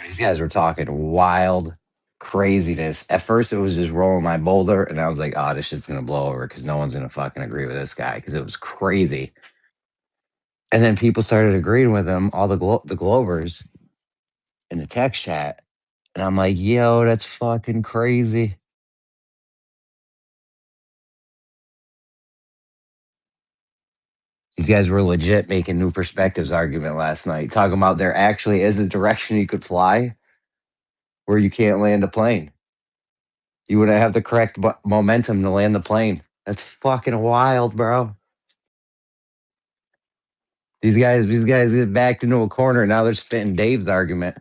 These guys were talking wild craziness. At first, it was just rolling my boulder, and I was like, "Oh, this shit's gonna blow over because no one's gonna fucking agree with this guy because it was crazy." And then people started agreeing with him, all the Globers in the text chat, and I'm like, "Yo, that's fucking crazy." These guys were legit making new perspectives argument last night, talking about there actually is a direction you could fly where you can't land a plane. You wouldn't have the correct momentum to land the plane. That's fucking wild, bro. These guys get backed into a corner. And now they're spitting Dave's argument.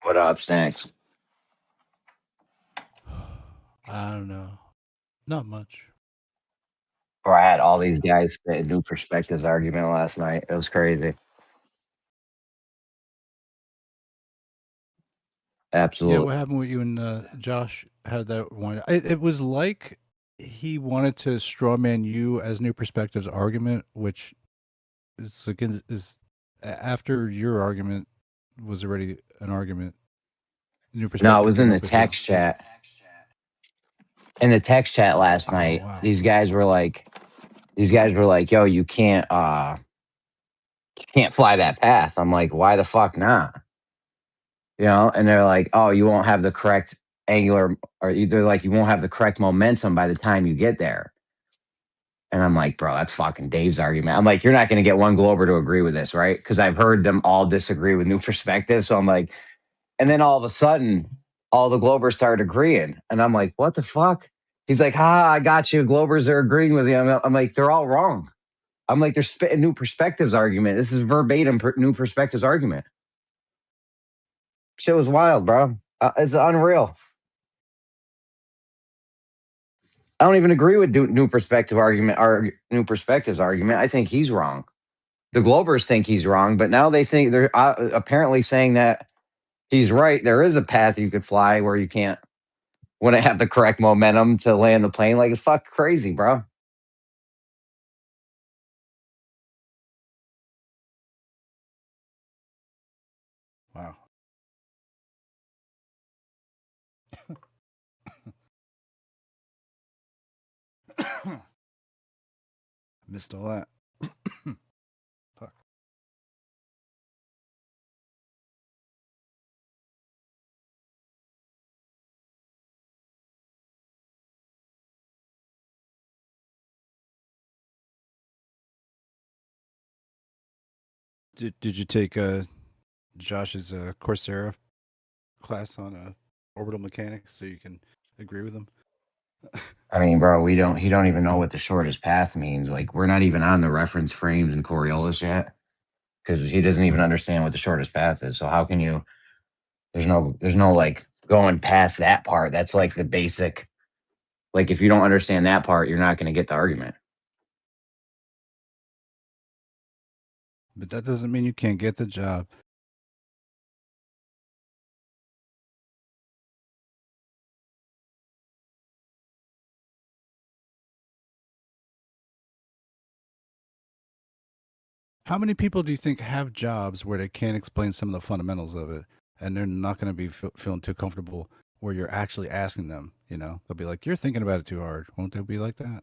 What up, Snacks? I don't know. Not much. Or I had all these guys spitting new perspectives argument last night. It was crazy. Yeah, Absolutely. what happened with you and Josh? How did that wind? It was like he wanted to strawman you as New Perspectives argument, which is against after your argument was already an argument. New Perspective. No, it was in the text chat. In the text chat last night, wow. these guys were like, "Yo, you can't fly that path." I'm like, "Why the fuck not?" You know, and they're like, "Oh, you won't have the correct angular, or either like you won't have the correct momentum by the time you get there." And I'm like, "Bro, that's fucking Dave's argument." I'm like, "You're not going to get one Glober to agree with this, right?" Because I've heard them all disagree with new perspectives. So I'm like, and then all of a sudden, all the Globers started agreeing, and I'm like, "What the fuck?" He's like, "I got you. Globers are agreeing with you." I'm like, "They're all wrong." I'm like, "They're spitting new perspectives argument. This is verbatim new perspectives argument." Shit was wild, bro. It's unreal. I don't even agree with new perspective argument or new perspectives argument. I think he's wrong. The Globers think he's wrong, but now they think they're apparently saying that he's right. There is a path you could fly where you can't wouldn't have the correct momentum to land the plane. Like it's fuck crazy, bro. Wow. Missed all that. Fuck. Did you take Josh's Coursera class on orbital mechanics so you can agree with him? I mean, bro, he don't even know what the shortest path means. Like, we're not even on the reference frames in Coriolis yet because he doesn't even understand what the shortest path is. So how can you? There's no like going past that part. That's like the basic. Like, if you don't understand that part, you're not going to get the argument. But that doesn't mean you can't get the job. How many people do you think have jobs where they can't explain some of the fundamentals of it, and they're not going to be feeling too comfortable where you're actually asking them? You know, they'll be like, "You're thinking about it too hard." Won't they be like that?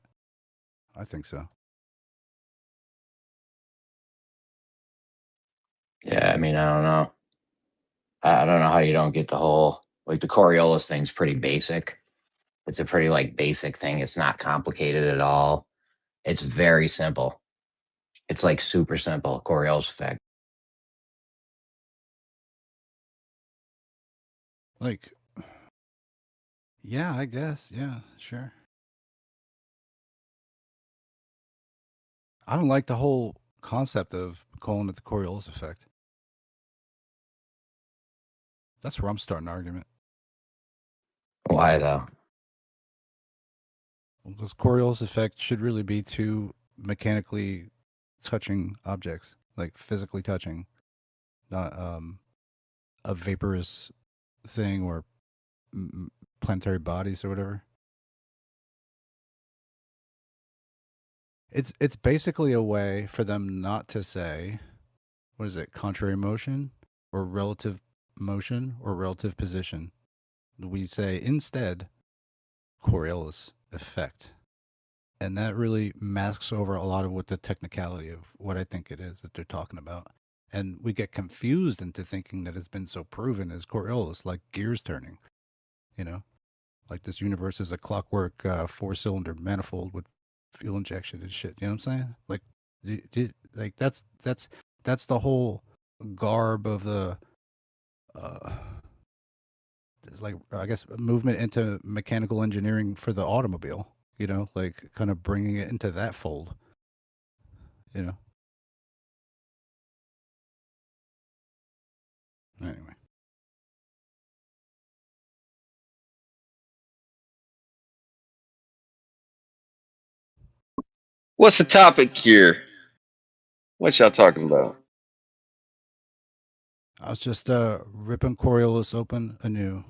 I think so. Yeah, I mean, I don't know. I don't know how you don't get the whole like the Coriolis thing's pretty basic. It's a pretty like basic thing. It's not complicated at all. It's very simple. It's like super simple. Coriolis effect. Like, yeah, I guess. Yeah, sure. I don't like the whole concept of calling it the Coriolis effect. That's where I'm starting an argument. Why though? Because Coriolis effect should really be two mechanically touching objects, like physically touching, not a vaporous thing or planetary bodies or whatever. It's basically a way for them not to say, what is it, contrary motion or relative motion or relative position. We say instead Coriolis effect. And that really masks over a lot of what the technicality of what I think it is that they're talking about. And we get confused into thinking that it's been so proven as Coriolis, like gears turning, you know, like this universe is a clockwork 4-cylinder manifold with fuel injection and shit. You know what I'm saying? Like that's the whole garb of the uh, like I guess movement into mechanical engineering for the automobile. You know, like kind of bringing it into that fold. You know. Anyway. What's the topic here? What y'all talking about? I was just ripping Coriolis open anew.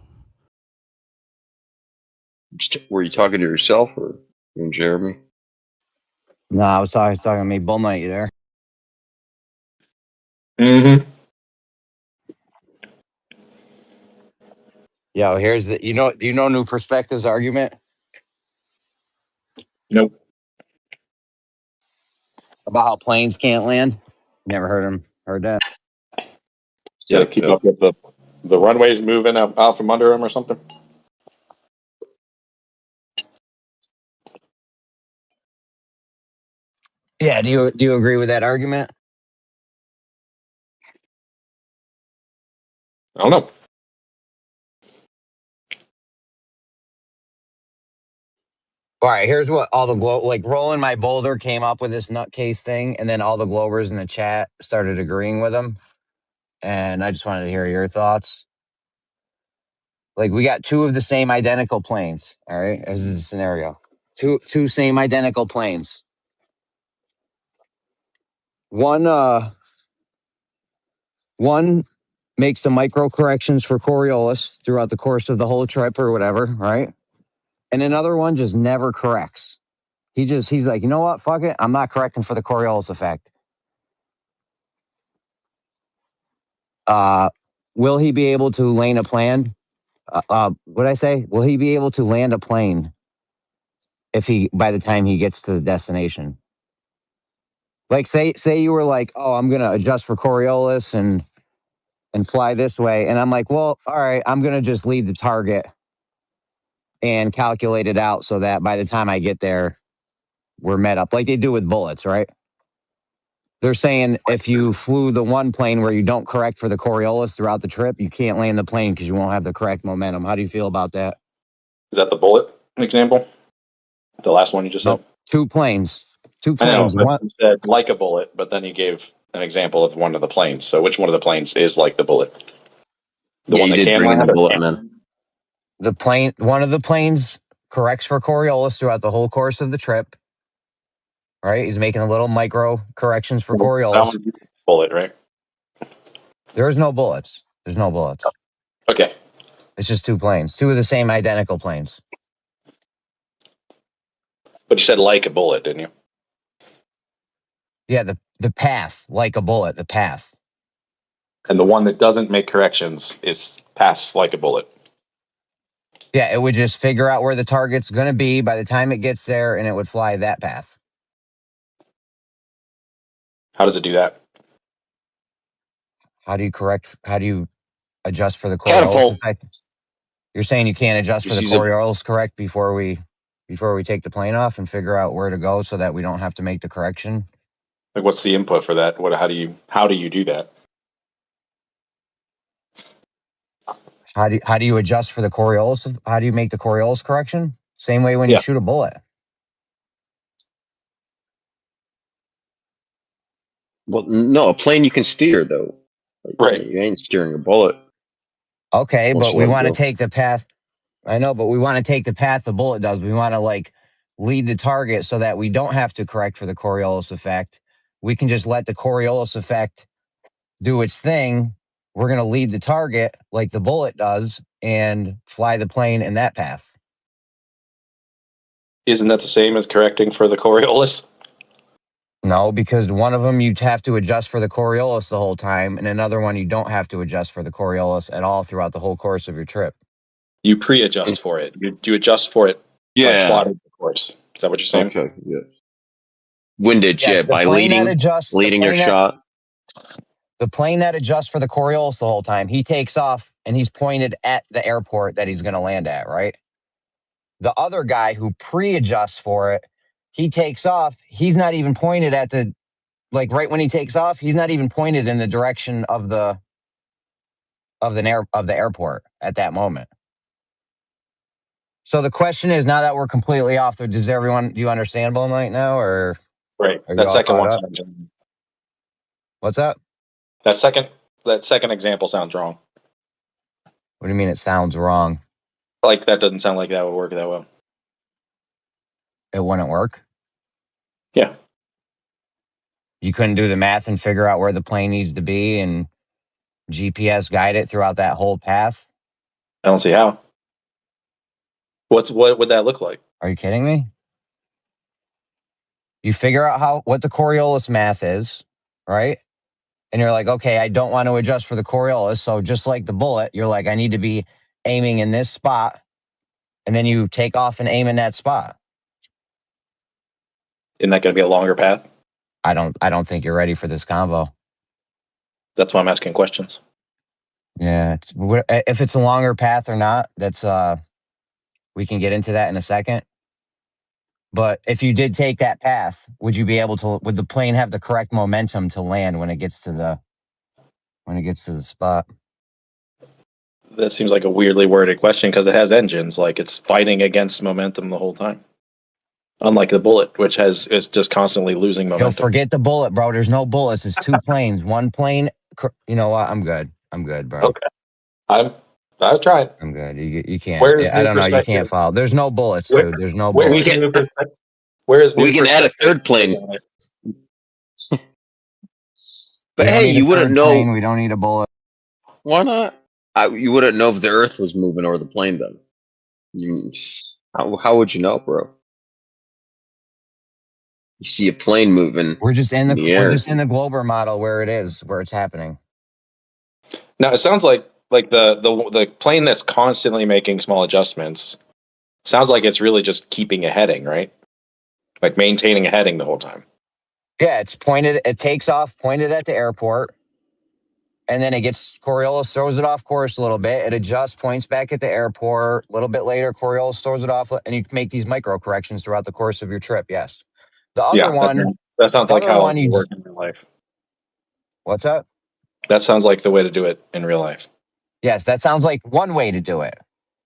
Were you talking to yourself or Jeremy? No, I was talking to me. Bullnyte, you there? Mm-hmm. Yo, here's the do you know New Perspectives argument? Nope. About how planes can't land? Never heard that. Yeah, keep up with the runways moving out from under them or something. Yeah, do you agree with that argument? I don't know. All right, here's what all the like Roland my Boulder came up with this nutcase thing, and then all the Globers in the chat started agreeing with him. And I just wanted to hear your thoughts. Like, we got two of the same identical planes. All right, this is a scenario. Two same identical planes. One makes the micro corrections for Coriolis throughout the course of the whole trip or whatever, right? And another one just never corrects. He's like, you know what? Fuck it. I'm not correcting for the Coriolis effect. Will he be able to land a plane? What I say? Will he be able to land a plane if by the time he gets to the destination? Like, say you were like, oh, I'm gonna adjust for Coriolis and fly this way, and I'm like, well, all right, I'm gonna just lead the target and calculate it out so that by the time I get there, we're met up like they do with bullets, right? They're saying if you flew the one plane where you don't correct for the Coriolis throughout the trip, you can't land the plane because you won't have the correct momentum. How do you feel about that? Is that the bullet example? The last one you just said? Nope. Two planes. I know, but One, you said like a bullet, but then you gave an example of one of the planes. So which one of the planes is like the bullet? The Yeah, one you that did can bring in land the or bullet, can't? man. the plane. One of the planes corrects for Coriolis throughout the whole course of the trip. Right? He's making a little micro corrections for That Coriolis. one's the bullet, right? There's no bullets. There's no bullets. Okay. It's just two planes. Two of the same identical planes. But you said like a bullet, didn't you? Yeah, the path, like a bullet, the path. And the one that doesn't make corrections is pass like a bullet. Yeah, it would just figure out where the target's going to be by the time it gets there, and it would fly that path. How does it do that? How do you adjust for the Coriolis Catapult. effect? You're saying you can't adjust for Just the use a- Coriolis correct before we take the plane off and figure out where to go so that we don't have to make the correction? Like, what's the input for that? How do you do that? How do you adjust for the Coriolis? How do you make the Coriolis correction? Same way when you Yeah. shoot a bullet. Well, no, a plane you can steer though. Like, Right. You ain't steering a bullet. Okay, Unless but you we wanna want to go- take the path. I know, but we want to take the path the bullet does. We want to like lead the target so that we don't have to correct for the Coriolis effect. We can just let the Coriolis effect do its thing. We're going to lead the target like the bullet does and fly the plane in that path. Isn't that the same as correcting for the Coriolis? No, because one of them you'd have to adjust for the Coriolis the whole time, and another one you don't have to adjust for the Coriolis at all throughout the whole course of your trip. You pre-adjust for it. You adjust for it by Yeah. plotting the course. Is that what you're saying? Okay. Yeah. Windage. Yes, Yeah. the By plane that leading adjusts, your shot. the plane that adjusts for the Coriolis the whole time, he takes off and he's pointed at the airport that he's going to land at, right? The other guy who pre-adjusts for it, he takes off. He's not even pointed at the, like right when he takes off, he's not even pointed in the direction of the airport at that moment. So the question is, now that we're completely off, do you understand Bullnyte now, or Right. are you That all second caught one up? sounds wrong. What's up? That second example sounds wrong. What do you mean it sounds wrong? Like, that doesn't sound like that would work that well. It wouldn't work? Yeah. You couldn't do the math and figure out where the plane needs to be and GPS guide it throughout that whole path? I don't see how. What would that look like? Are you kidding me? You figure out what the Coriolis math is, right? And you're like, okay, I don't want to adjust for the Coriolis. So just like the bullet, you're like, I need to be aiming in this spot. And then you take off and aim in that spot. Isn't that going to be a longer path? I don't think you're ready for this combo. That's why I'm asking questions. Yeah. If it's a longer path or not, that's we can get into that in a second. But if you did take that path, would the plane have the correct momentum to land when it gets to the spot? That seems like a weirdly worded question because it has engines. Like, it's fighting against momentum the whole time. Unlike the bullet, which is just constantly losing Yo, momentum. forget the bullet, bro. There's no bullets. It's two planes. One plane. You know what? I'm good. I'm good, bro. Okay. I've tried. I'm good. You can't. Where's I new don't know. You perspective? can't follow. There's no bullets, Where- dude. There's no Where bullets. is new perspective? Where is new We can add a perspective? third plane. But We don't hey, need a you wouldn't third know. plane. We don't need a bullet. Why not? You wouldn't know if the Earth was moving or the plane then. How would you know, bro? You see a plane moving We're just in the air. Glober model where it's happening. Now it sounds like the plane that's constantly making small adjustments sounds like it's really just keeping a heading, right? Like maintaining a heading the whole time. Yeah, it's pointed. It takes off pointed at the airport, and then Coriolis throws it off course a little bit. It adjusts, points back at the airport. A little bit later, Coriolis throws it off, and you make these micro corrections throughout the course of your trip. Yes, the other Yeah, one That sounds like Other how one, it you would work in real life. what's up? That sounds like the way to do it in real life. Yes, that sounds like one way to do it.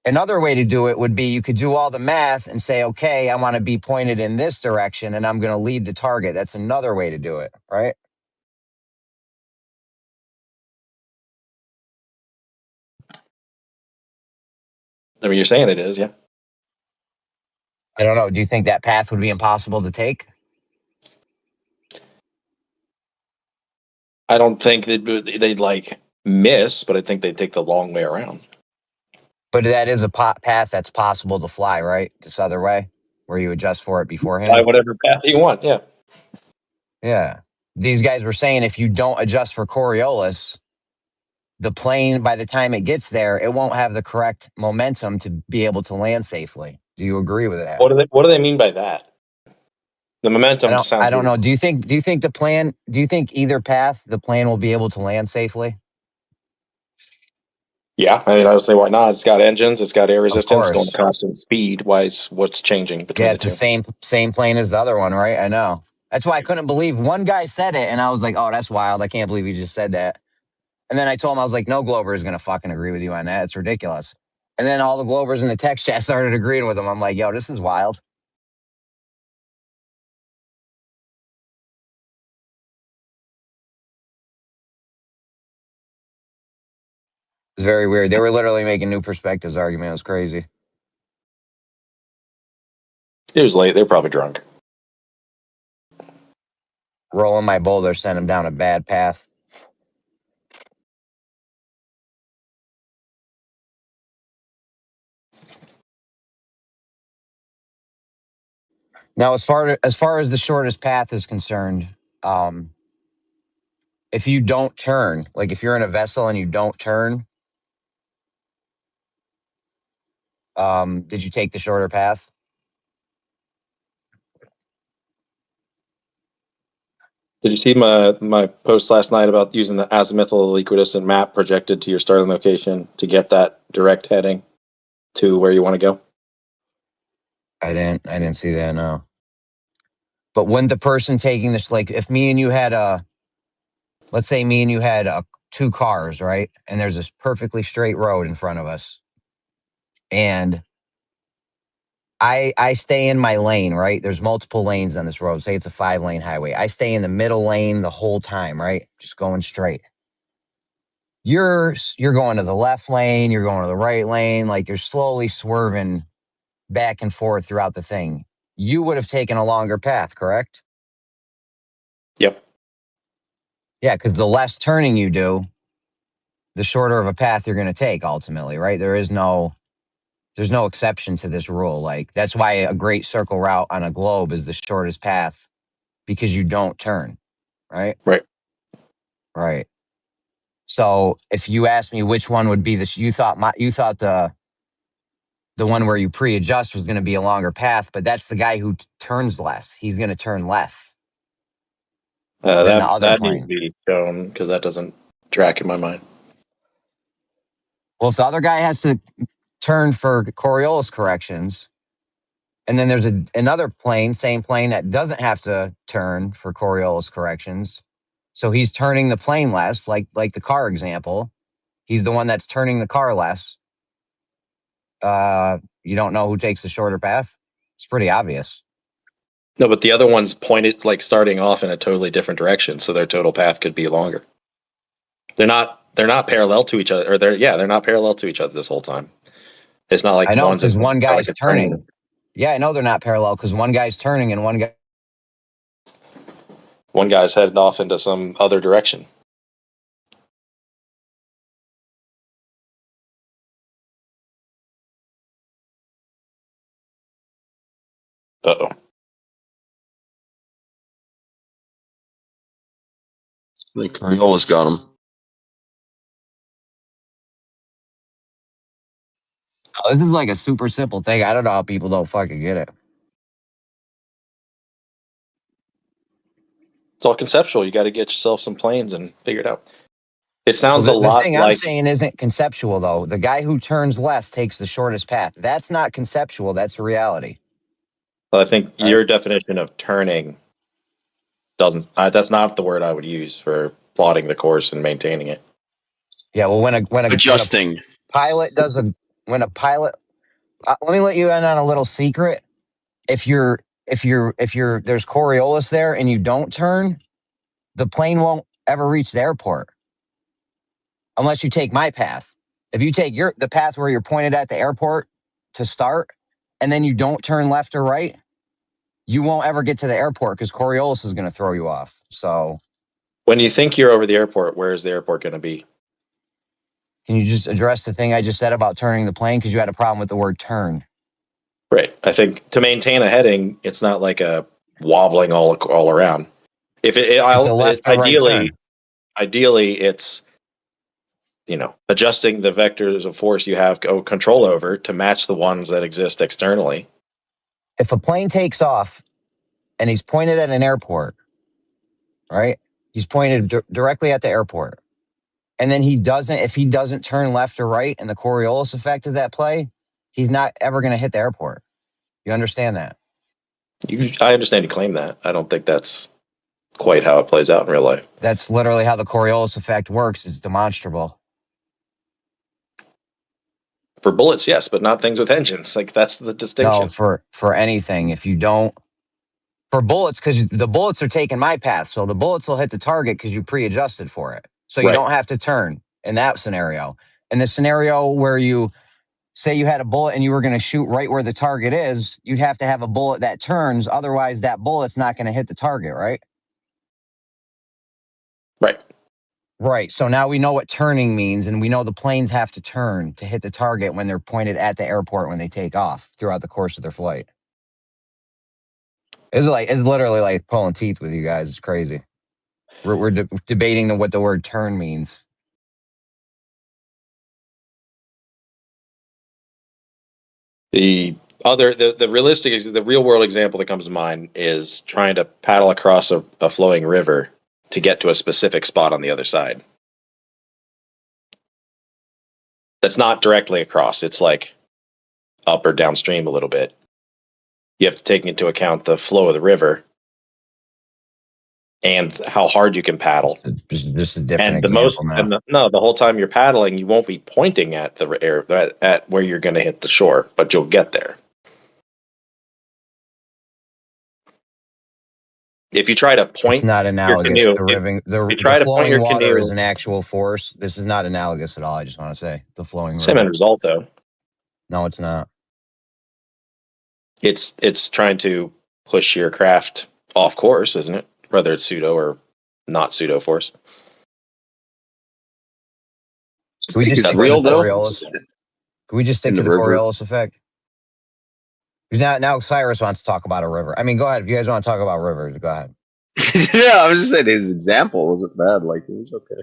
Another way to do it would be you could do all the math and say, okay, I want to be pointed in this direction and I'm going to lead the target. That's another way to do it, right? I mean, you're saying it is, yeah. I don't know. Do you think that path would be impossible to take? I don't think they'd like miss, but I think they'd take the long way around. But that is a path that's possible to fly, right? This other way where you adjust for it Fly beforehand. whatever path you want, yeah. Yeah. These guys were saying if you don't adjust for Coriolis, the plane, by the time it gets there, it won't have the correct momentum to be able to land safely. Do you agree with that? What do they mean by that? The momentum sounds I don't know. weird. Do you think either path the plane will be able to land safely? Yeah, I mean, I would say why not? It's got engines, it's got air Of resistance, going at course. constant speed. What's changing between Yeah, the it's the two? same plane as the other one, right? I know. That's why I couldn't believe one guy said it, and I was like, "Oh, that's wild! I can't believe he just said that." And then I told him I was like, "No Glober is gonna fucking agree with you on that. It's ridiculous." And then all the Globers in the text chat started agreeing with him. I'm like, "Yo, this is wild." It's very weird. They were literally making new perspectives argument. It was crazy. It was late. They're probably drunk. Rolling my boulder sent him down a bad path. Now, as far as the shortest path is concerned, if you don't turn, like if you're in a vessel and you don't turn, did you take the shorter path? Did you see my post last night about using the azimuthal equidistant map projected to your starting location to get that direct heading to where you want to go? I didn't see that. No. But wouldn't the person taking this, like, if me and you had let's say me and you had two cars, right? And there's this perfectly straight road in front of us, and I stay in my lane, right? There's multiple lanes on this road. Say it's a 5-lane highway. I stay in the middle lane the whole time, right? Just going straight. You're going to the left lane, you're going to the right lane, like you're slowly swerving back and forth throughout the thing. You would have taken a longer path, correct? Yep. Yeah, because the less turning you do, the shorter of a path you're going to take ultimately, right? There's no exception to this rule. Like that's why a great circle route on a globe is the shortest path because you don't turn, right? Right. Right. So if you asked me which one would be this, you thought the one where you pre-adjust was going to be a longer path, but that's the guy who turns less. He's going to turn less than the other That needs to plane. be shown because that doesn't track in my mind. Well, if the other guy has to turn for Coriolis corrections, and then there's another plane, same plane that doesn't have to turn for Coriolis corrections, so he's turning the plane less, like the car example. He's the one that's turning the car less. You don't know who takes the shorter path? It's pretty obvious. No, but the other one's pointed like starting off in a totally different direction, so their total path could be longer. They're not parallel to each other, or they're not parallel to each other this whole time. It's not like I know one's because one like guy's a train. turning. Yeah, I know they're not parallel because one guy's turning and One guy's headed off into some other direction. Uh-oh. I think Coriolis got him. Oh, this is like a super simple thing. I don't know how people don't fucking get it. It's all conceptual. You got to get yourself some planes and figure it out. It sounds Well, a the lot thing I'm like. saying isn't conceptual, though. The guy who turns less takes the shortest path. That's not conceptual. That's reality. Well, I think Right? your definition of turning doesn't. That's not the word I would use for plotting the course and maintaining it. Yeah, well, when a Adjusting. pilot does a when a pilot, let me let you in on a little secret. If you're there's Coriolis there and you don't turn, the plane won't ever reach the airport unless you take my path. If you take the path where you're pointed at the airport to start, and then you don't turn left or right, you won't ever get to the airport because Coriolis is going to throw you off. So, When you think you're over the airport, where is the airport going to be? can you just address the thing I just said about turning the plane? Because you had a problem with the word turn. Right. I think to maintain a heading, it's not like a wobbling all around. If It's a left or right turn. ideally, it's adjusting the vectors of force you have control over to match the ones that exist externally. If a plane takes off and he's pointed at an airport, right? He's pointed directly at the airport. And then if he doesn't turn left or right in the Coriolis effect of that play, he's not ever going to hit the airport. You understand that? I understand you claim that. I don't think that's quite how it plays out in real life. That's literally how the Coriolis effect works. It's demonstrable. For bullets, yes, but not things with engines. Like, that's the distinction. No, for anything. If you don't, for bullets, because the bullets are taking my path. So the bullets will hit the target because you pre-adjusted for it. So you Right. don't have to turn in that scenario. In the scenario where you say you had a bullet and you were going to shoot right where the target is, you'd have to have a bullet that turns. Otherwise, that bullet's not going to hit the target, right? Right. Right. So now we know what turning means, and we know the planes have to turn to hit the target when they're pointed at the airport when they take off throughout the course of their flight. It's literally like pulling teeth with you guys. It's crazy. We're debating what the word turn means. The real world example that comes to mind is trying to paddle across a flowing river to get to a specific spot on the other side. That's not directly across. It's like up or downstream a little bit. You have to take into account the flow of the river and how hard you can paddle. Just a different And example now. the whole time you're paddling, you won't be pointing at the air at where you're going to hit the shore, but you'll get there. If you try to point, It's not your analogous. canoe, The flowing water is an actual force. This is not analogous at all. I just want to say the flowing same river. end result though. No, it's not. It's trying to push your craft off course, isn't it? Whether it's pseudo or not pseudo force. Can we just It's stick real to the though. Coriolis? Can we just stick In to the the river. Coriolis effect? Because now Cyrus wants to talk about a river. I mean, go ahead. If you guys want to talk about rivers, go ahead. Yeah, I was just saying his example wasn't bad. Like, it was okay.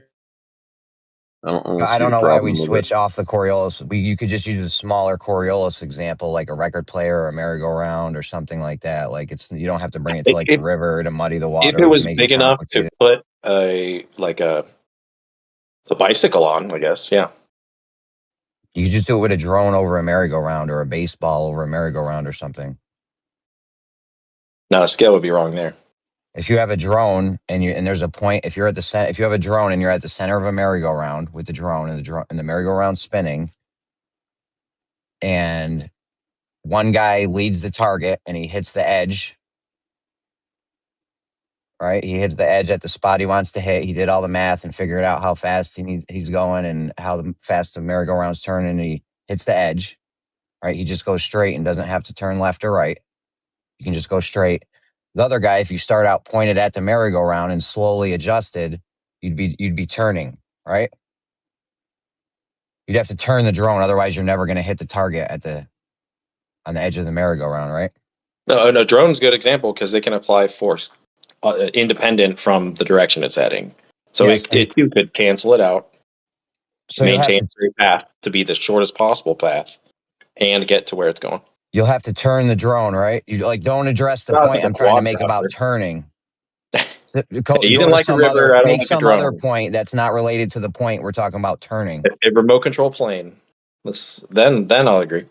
I don't see know the why we'd problem with switch it. off the Coriolis. You could just use a smaller Coriolis example, like a record player or a merry-go-round or something like that. Like you don't have to bring it to like the river to muddy the If waters, it was make big it enough to complicated. put a bicycle on, I guess, yeah. You could just do it with a drone over a merry-go-round or a baseball over a merry-go-round or something. No, scale would be wrong there. If you have a drone and there's a point, if you have a drone and you're at the center of a merry-go-round with the drone and the merry-go-round spinning, and one guy leads the target and he hits the edge, right? He hits the edge at the spot he wants to hit. He did all the math and figured out how fast he's going and how fast the merry-go-round's turning. And he hits the edge, right? He just goes straight and doesn't have to turn left or right. You can just go straight. The other guy, if you start out pointed at the merry-go-round and slowly adjusted, you'd be turning, right? You'd have to turn the drone, otherwise you're never going to hit the target on the edge of the merry-go-round, right? No, drone's a good example because they can apply force independent from the direction it's heading. So Yes, it too could cancel it out, so maintain the path to be the shortest possible path, and get to where it's going. you'll have to turn the drone, right? You don't address the Not if point it's a I'm trying to make quadcopter. about turning. Hey, you didn't like a river, I don't like a some other drone. point that's not related to the point we're talking about turning. A remote control plane. Then I'll agree.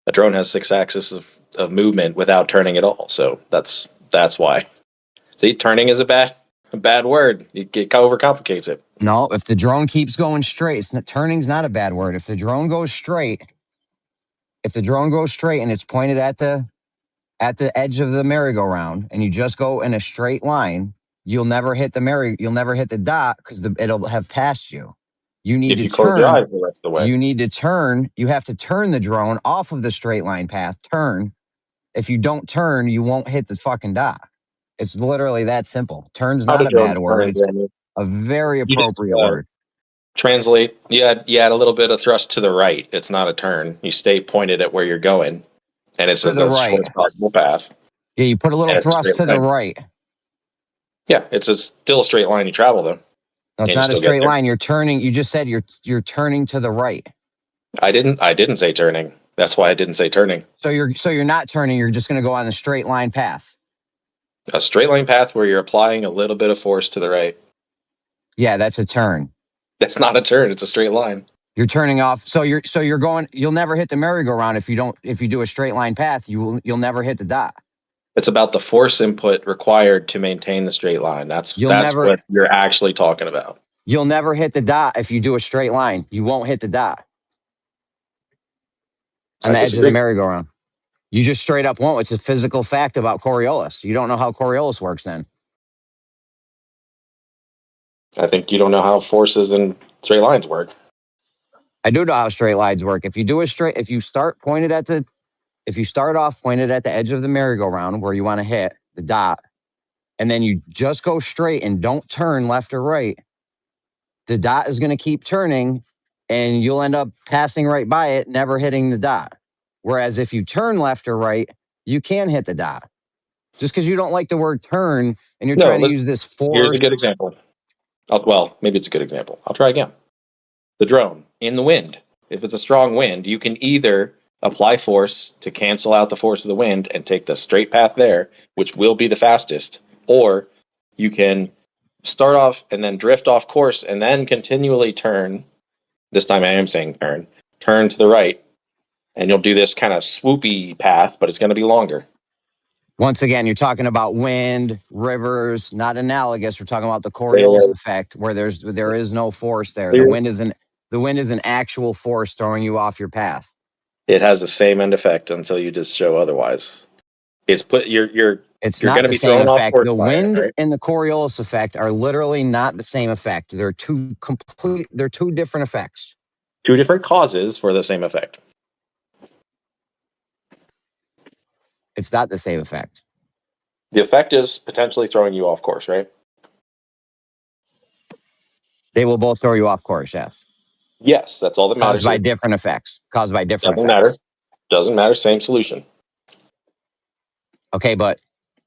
A drone has 6 axis of movement without turning at all. So that's why. See, turning is a bad word. It overcomplicates it. No, if the drone keeps going straight, turning's not a bad word. If the drone goes straight, and it's pointed at the edge of the merry-go-round, and you just go in a straight line, you'll never hit the dot because it'll have passed you. You need If to you close your turn. eyes the rest of the way. You need to turn. You have to turn the drone off of the straight line path. Turn. If you don't turn, you won't hit the fucking dot. It's literally that simple. Turn's How not do a bad drones word. turn, It's Jeremy? a very You just appropriate word. translate. You add a little bit of thrust to the right. It's not a turn. You stay pointed at where you're going, and it's To the the right. shortest possible path. Yeah, you put a little And it's a thrust straight to the line. right. Yeah, it's still a straight line you travel though. No, it's And you not a still get straight there. line. You're turning. You just said you're turning to the right. I didn't say turning. That's why I didn't say turning. So you're not turning. You're just going to go on the straight line path. A straight line path where you're applying a little bit of force to the right. Yeah, that's a turn. That's not a turn. It's a straight line. You're turning off. So you're going. You'll never hit the merry-go-round if you do a straight line path. You'll never hit the dot. It's about the force input required to maintain the straight line. That's what you're actually talking about. You'll never hit the dot if you do a straight line. You won't hit the dot on the edge of the merry-go-round. You just straight up won't. It's a physical fact about Coriolis. You don't know how Coriolis works then. I think you don't know how forces and straight lines work. I do know how straight lines work. If you start off pointed at the edge of the merry-go-round where you want to hit the dot, and then you just go straight and don't turn left or right, the dot is going to keep turning and you'll end up passing right by it, never hitting the dot. Whereas if you turn left or right, you can hit the dot. Just because you don't like the word turn and you're trying to use this force. Here's a good example. Well, maybe it's a good example. I'll try again. The drone in the wind. If it's a strong wind, you can either apply force to cancel out the force of the wind and take the straight path there, which will be the fastest, or you can start off and then drift off course and then continually turn. This time I am saying turn to the right, and you'll do this kind of swoopy path, but it's going to be longer. Once again, you're talking about wind, rivers, not analogous. We're talking about the Coriolis effect, where there is no force there. The wind is an actual force throwing you off your path. It has the same end effect until you just show otherwise. It's not the same effect. The wind and the Coriolis effect are literally not the same effect. They're two different effects. Two different causes for the same effect. It's not the same effect. The effect is potentially throwing you off course, right? They will both throw you off course, yes. Yes, that's all that matters. Caused by different effects. Doesn't matter. Same solution. Okay, but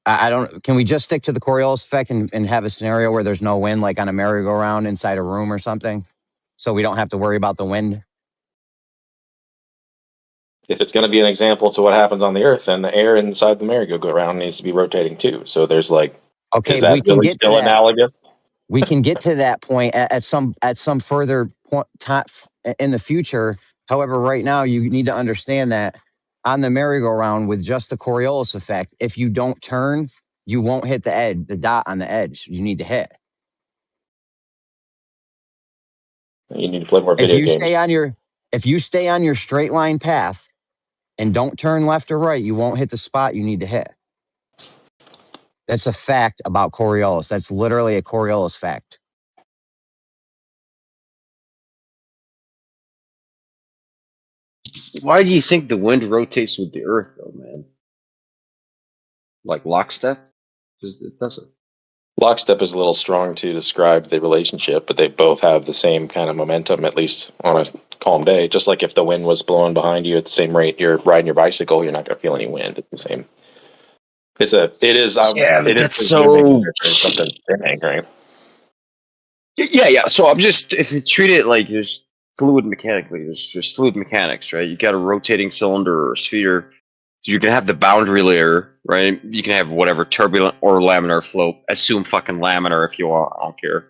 I don't. Can we just stick to the Coriolis effect and have a scenario where there's no wind, like on a merry-go-round inside a room or something, so we don't have to worry about the wind? If it's going to be an example to what happens on the Earth, then the air inside the merry-go-round needs to be rotating too. So there's is that really still analogous? We can get to that point at some further point in the future. However, right now you need to understand that on the merry-go-round with just the Coriolis effect, if you don't turn, you won't hit the dot on the edge you need to hit. You need to play more video games. If you stay on your straight line path and don't turn left or right, you won't hit the spot you need to hit. That's a fact about Coriolis. That's literally a Coriolis fact. Why do you think the wind rotates with the Earth, though, man? Like lockstep? Because it doesn't. Lockstep is a little strong to describe the relationship, but they both have the same kind of momentum, at least on a calm day. Just like if the wind was blowing behind you at the same rate you're riding your bicycle, you're not going to feel any wind. It's the same. It is something right? Yeah. So I'm just, if you treat it like there's fluid mechanically, there's just fluid mechanics, right? You got a rotating cylinder or sphere. So you can have the boundary layer, right? You can have whatever, turbulent or laminar flow. Assume fucking laminar if you want. I don't care.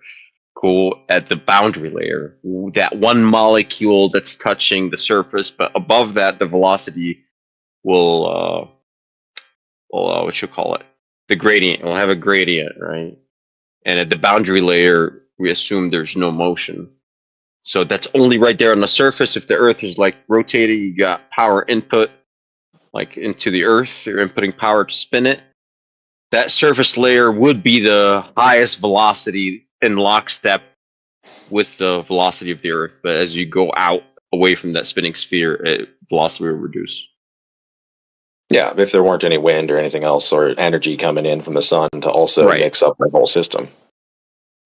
Cool. At the boundary layer, that one molecule that's touching the surface, but above that, the velocity will what you call it? The gradient. We'll have a gradient, right? And at the boundary layer, we assume there's no motion. So that's only right there on the surface. If the Earth is like rotating, you got power input like into the Earth. You're inputting power to spin it. That surface layer would be the highest velocity in lockstep with the velocity of the Earth. But as you go out away from that spinning sphere, velocity will reduce. Yeah, if there weren't any wind or anything else or energy coming in from the sun to also mix up the whole system.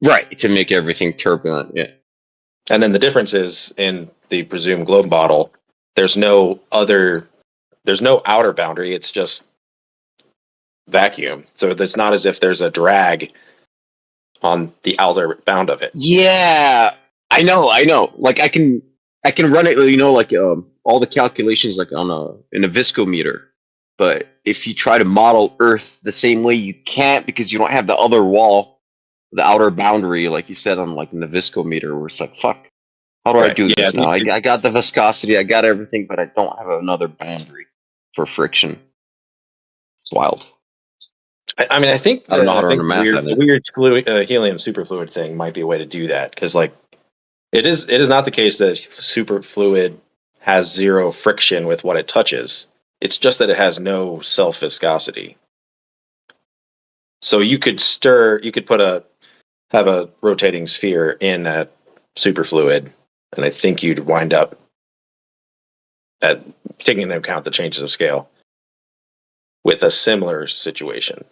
Right, to make everything turbulent, yeah. And then the difference is in the presumed globe model, there's no outer boundary, it's just vacuum. So it's not as if there's a drag on the outer bound of it. Yeah, I know. Like I can run it, like all the calculations like in a viscometer. But if you try to model Earth the same way, you can't because you don't have the other wall, the outer boundary, like you said on like in the viscometer, where it's like, fuck, how do I do this now? I got the viscosity, I got everything, but I don't have another boundary for friction. It's wild. I mean, I think I don't know how to run the math on it. Weird helium superfluid thing might be a way to do that because, like, it is not the case that superfluid has zero friction with what it touches. It's just that it has no self viscosity. So you could have a rotating sphere in a superfluid, and I think you'd wind up at taking into account the changes of scale with a similar situation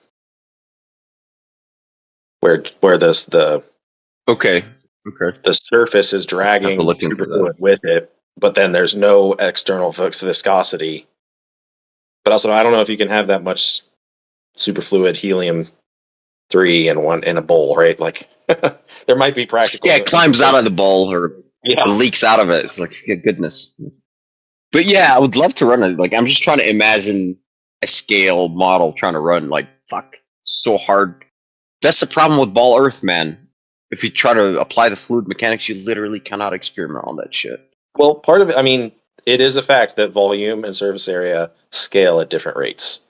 where the surface is dragging superfluid with it, but then there's no external viscosity. But also, I don't know if you can have that much superfluid helium-3 in a bowl, right? Like, there might be practical. Yeah, it climbs out of the bowl or it leaks out of it. It's like, goodness. But yeah, I would love to run it. Like, I'm just trying to imagine a scale model trying to run. Like, fuck, so hard. That's the problem with ball Earth, man. If you try to apply the fluid mechanics, you literally cannot experiment on that shit. Well, part of it, I mean, it is a fact that volume and surface area scale at different rates.